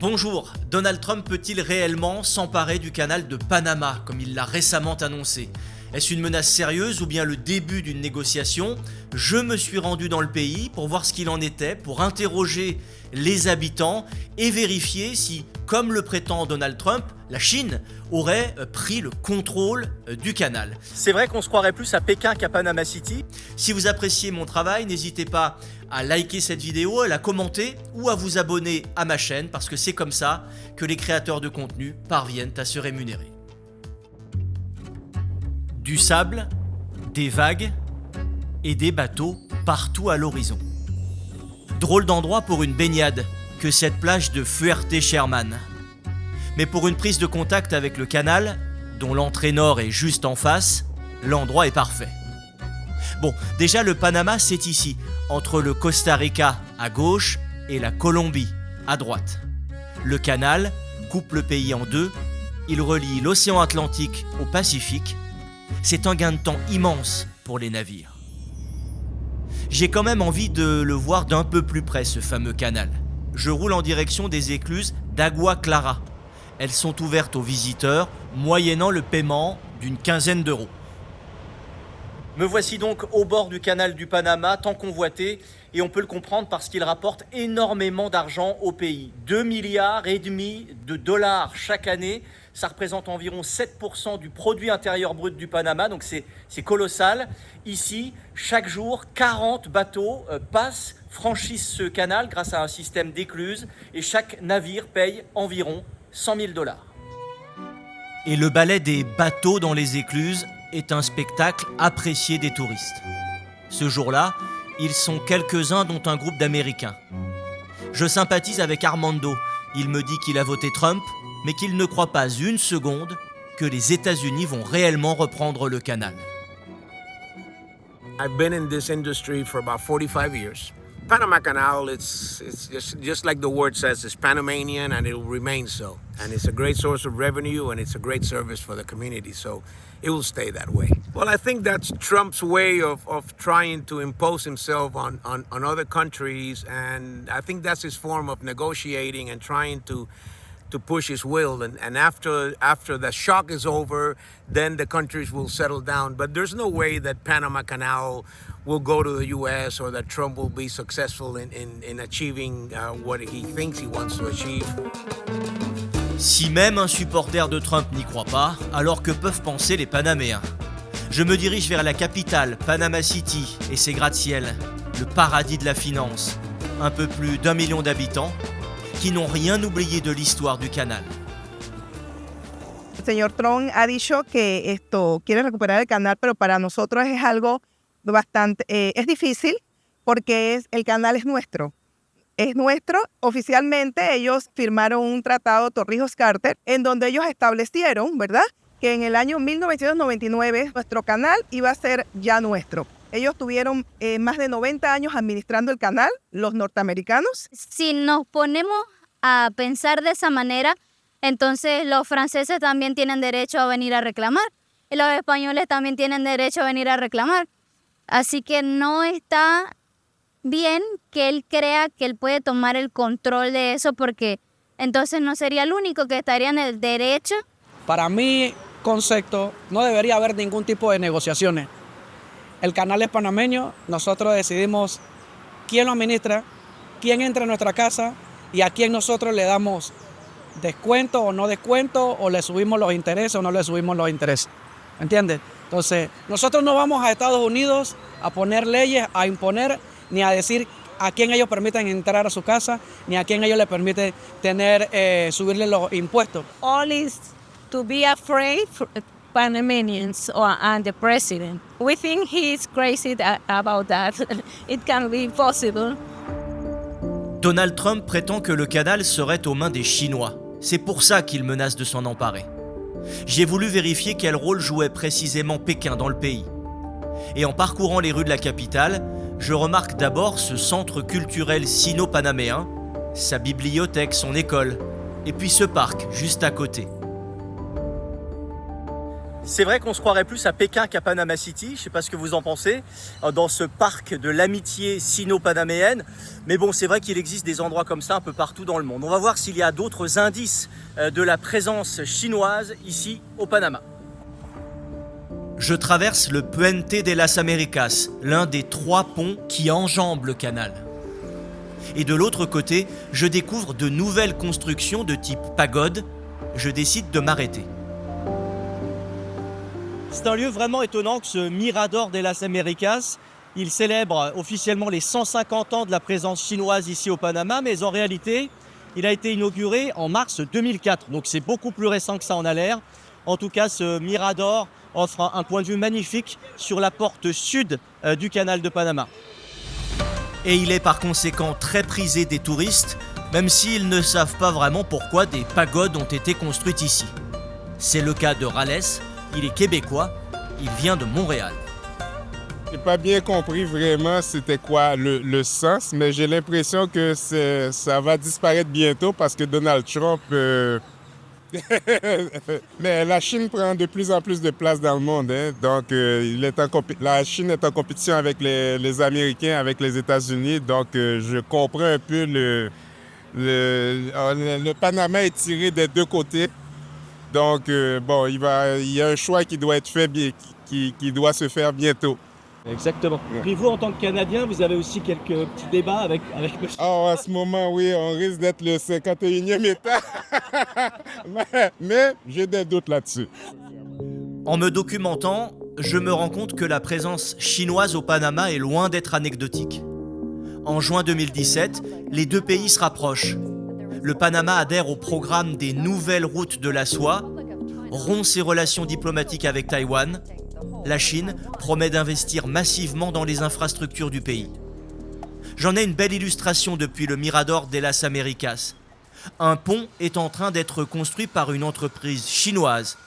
Bonjour, Donald Trump peut-il réellement s'emparer du canal de Panama, comme il l'a récemment annoncé ? Est-ce une menace sérieuse ou bien le début d'une négociation ? Je me suis rendu dans le pays pour voir ce qu'il en était, pour interroger les habitants et vérifier si, comme le prétend Donald Trump, la Chine aurait pris le contrôle du canal. C'est vrai qu'on se croirait plus à Pékin qu'à Panama City. Si vous appréciez mon travail, n'hésitez pas à liker cette vidéo, à la commenter ou à vous abonner à ma chaîne parce que c'est comme ça que les créateurs de contenu parviennent à se rémunérer. Du sable, des vagues et des bateaux partout à l'horizon. Drôle d'endroit pour une baignade que cette plage de Fuerte-Sherman. Mais pour une prise de contact avec le canal, dont l'entrée nord est juste en face, l'endroit est parfait. Bon, déjà le Panama c'est ici, entre le Costa Rica à gauche et la Colombie à droite. Le canal coupe le pays en deux, il relie l'océan Atlantique au Pacifique. C'est un gain de temps immense pour les navires. J'ai quand même envie de le voir d'un peu plus près, ce fameux canal. Je roule en direction des écluses d'Agua Clara. Elles sont ouvertes aux visiteurs, moyennant le paiement d'une quinzaine d'euros. Me voici donc au bord du canal du Panama, tant convoité, et on peut le comprendre parce qu'il rapporte énormément d'argent au pays. 2,5 milliards de dollars chaque année, ça représente environ 7% du produit intérieur brut du Panama, donc c'est colossal. Ici, chaque jour, 40 bateaux franchissent ce canal grâce à un système d'écluses, et chaque navire paye environ 100 000 dollars. Et le balai des bateaux dans les écluses est un spectacle apprécié des touristes. Ce jour-là, ils sont quelques-uns dont un groupe d'Américains. Je sympathise avec Armando. Il me dit qu'il a voté Trump, mais qu'il ne croit pas une seconde que les États-Unis vont réellement reprendre le canal. I've been in this industry for about 45 years. Panama Canal, it's just like the word says, it's Panamanian and it will remain so. And it's a great source of revenue and it's a great service for the community, so it will stay that way. Well, I think that's Trump's way of trying to impose himself on other countries, and I think that's his form of negotiating and trying to push his will, and after the shock is over, then the countries will settle down. But there's no way that Panama Canal will go to the U.S. or that Trump will be successful in achieving what he thinks he wants to achieve. Si même un supporter de Trump n'y croit pas, alors que peuvent penser les Panaméens ? Je me dirige vers la capitale, Panama City, et ses gratte-ciel, le paradis de la finance. Un peu plus d'1 million d'habitants, qui n'ont rien oublié de l'histoire du canal. El señor Trump ha dicho que quiere recuperar el canal, pero para nosotros es algo bastante, es difícil porque el canal es nuestro. Es nuestro. Oficialmente ellos firmaron un tratado Torrijos-Carter en donde ellos establecieron, ¿verdad?, que en el año 1999 nuestro canal iba a ser ya nuestro. Ellos tuvieron más de 90 años administrando el canal, los norteamericanos. Si nos ponemos a pensar de esa manera, entonces los franceses también tienen derecho a venir a reclamar y los españoles también tienen derecho a venir a reclamar. Así que no está bien que él crea que él puede tomar el control de eso, porque entonces no sería el único que estaría en el derecho. Para mi concepto, no debería haber ningún tipo de negociaciones. El canal es panameño, nosotros decidimos quién lo administra, quién entra a nuestra casa y a quién nosotros le damos descuento o no descuento, o le subimos los intereses o no le subimos los intereses. ¿Entiendes? Entonces, nosotros no vamos a Estados Unidos a poner leyes, a imponer, ni a decir a quién ellos permiten entrar a su casa, ni a quién ellos le permiten subirle los impuestos. All is to be afraid for Panamanians and the president. We think he is crazy about that. It can be possible. Donald Trump prétend que le canal serait aux mains des Chinois. C'est pour ça qu'il menace de s'en emparer. J'ai voulu vérifier quel rôle jouait précisément Pékin dans le pays. Et en parcourant les rues de la capitale, je remarque d'abord ce centre culturel sino-panaméen, sa bibliothèque, son école, et puis ce parc juste à côté. C'est vrai qu'on se croirait plus à Pékin qu'à Panama City, je ne sais pas ce que vous en pensez, dans ce parc de l'amitié sino-panaméenne. Mais bon, c'est vrai qu'il existe des endroits comme ça un peu partout dans le monde. On va voir s'il y a d'autres indices de la présence chinoise ici au Panama. Je traverse le Puente de las Américas, l'un des 3 ponts qui enjambent le canal. Et de l'autre côté, je découvre de nouvelles constructions de type pagode. Je décide de m'arrêter. C'est un lieu vraiment étonnant que ce Mirador de las Américas. Il célèbre officiellement les 150 ans de la présence chinoise ici au Panama, mais en réalité, il a été inauguré en mars 2004. Donc c'est beaucoup plus récent que ça en a l'air. En tout cas, ce Mirador offre un point de vue magnifique sur la porte sud du canal de Panama. Et il est par conséquent très prisé des touristes, même s'ils ne savent pas vraiment pourquoi des pagodes ont été construites ici. C'est le cas de Rales. Il est québécois, il vient de Montréal. Je n'ai pas bien compris vraiment c'était quoi le sens, mais j'ai l'impression que ça va disparaître bientôt parce que Donald Trump... Mais la Chine prend de plus en plus de place dans le monde, hein? Donc la Chine est en compétition avec les Américains, avec les États-Unis, donc je comprends un peu le Panama est tiré des 2 côtés. Donc, bon, il y a un choix qui doit être fait, qui doit se faire bientôt. Exactement. Puis vous, en tant que Canadien, vous avez aussi quelques petits débats avec le... Oh, à ce moment, oui, on risque d'être le 51e État. Mais j'ai des doutes là-dessus. En me documentant, je me rends compte que la présence chinoise au Panama est loin d'être anecdotique. En juin 2017, les 2 pays se rapprochent. Le Panama adhère au programme des nouvelles routes de la soie, rompt ses relations diplomatiques avec Taïwan. La Chine promet d'investir massivement dans les infrastructures du pays. J'en ai une belle illustration depuis le Mirador de las Américas. Un pont est en train d'être construit par une entreprise chinoise.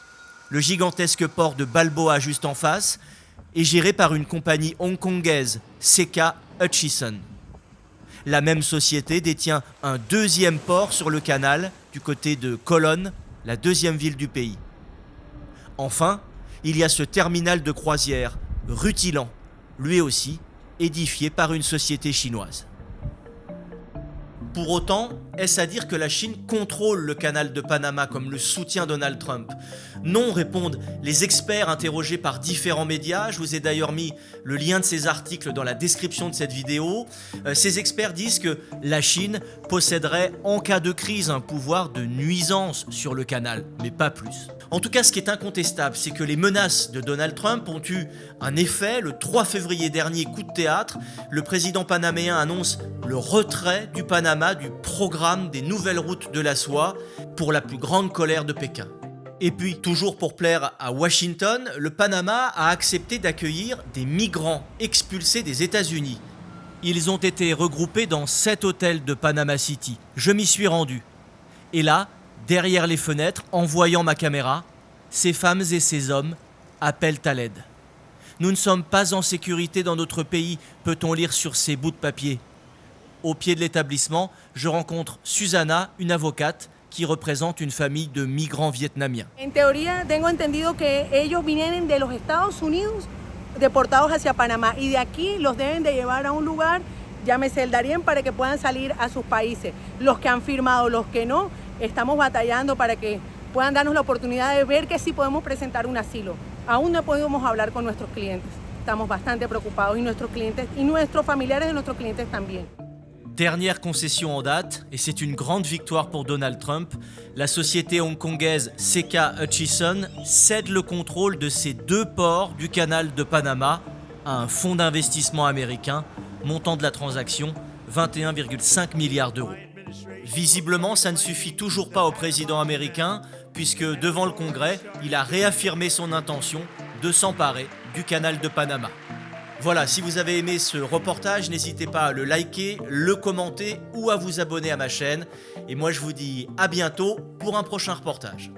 Le gigantesque port de Balboa juste en face est géré par une compagnie hongkongaise, CK Hutchison. La même société détient un 2e port sur le canal, du côté de Colón, la 2e ville du pays. Enfin, il y a ce terminal de croisière, rutilant, lui aussi édifié par une société chinoise. Pour autant, est-ce à dire que la Chine contrôle le canal de Panama comme le soutient Donald Trump? Non, répondent les experts interrogés par différents médias. Je vous ai d'ailleurs mis le lien de ces articles dans la description de cette vidéo. Ces experts disent que la Chine posséderait en cas de crise un pouvoir de nuisance sur le canal, mais pas plus. En tout cas, ce qui est incontestable, c'est que les menaces de Donald Trump ont eu un effet. Le 3 février dernier, coup de théâtre, le président panaméen annonce le retrait du Panama du programme des nouvelles routes de la soie pour la plus grande colère de Pékin. Et puis, toujours pour plaire à Washington, le Panama a accepté d'accueillir des migrants expulsés des États-Unis. Ils ont été regroupés dans 7 hôtels de Panama City. Je m'y suis rendu. Et là, derrière les fenêtres, en voyant ma caméra, ces femmes et ces hommes appellent à l'aide. Nous ne sommes pas en sécurité dans notre pays, peut-on lire sur ces bouts de papier. Au pied de l'établissement, je rencontre Susana, une avocate qui représente une famille de migrants vietnamiens. En teoría, tengo entendido que ellos vienen de los Estados Unidos deportados hacia Panamá y de aquí los deben de llevar a un lugar, llámese el Darién, para que puedan salir a sus países. Los que han firmado, los que no, estamos batallando para que puedan darnos la oportunidad de ver que sí podemos presentar un asilo. Aún no podemos hablar con nuestros clientes. Estamos bastante preocupados y nuestros clientes y nuestros familiares de nuestros clientes también. Dernière concession en date, et c'est une grande victoire pour Donald Trump, la société hongkongaise CK Hutchison cède le contrôle de ces 2 ports du canal de Panama à un fonds d'investissement américain, montant de la transaction 21,5 milliards d'euros. Visiblement, ça ne suffit toujours pas au président américain, puisque devant le Congrès, il a réaffirmé son intention de s'emparer du canal de Panama. Voilà, si vous avez aimé ce reportage, n'hésitez pas à le liker, le commenter ou à vous abonner à ma chaîne. Et moi, je vous dis à bientôt pour un prochain reportage.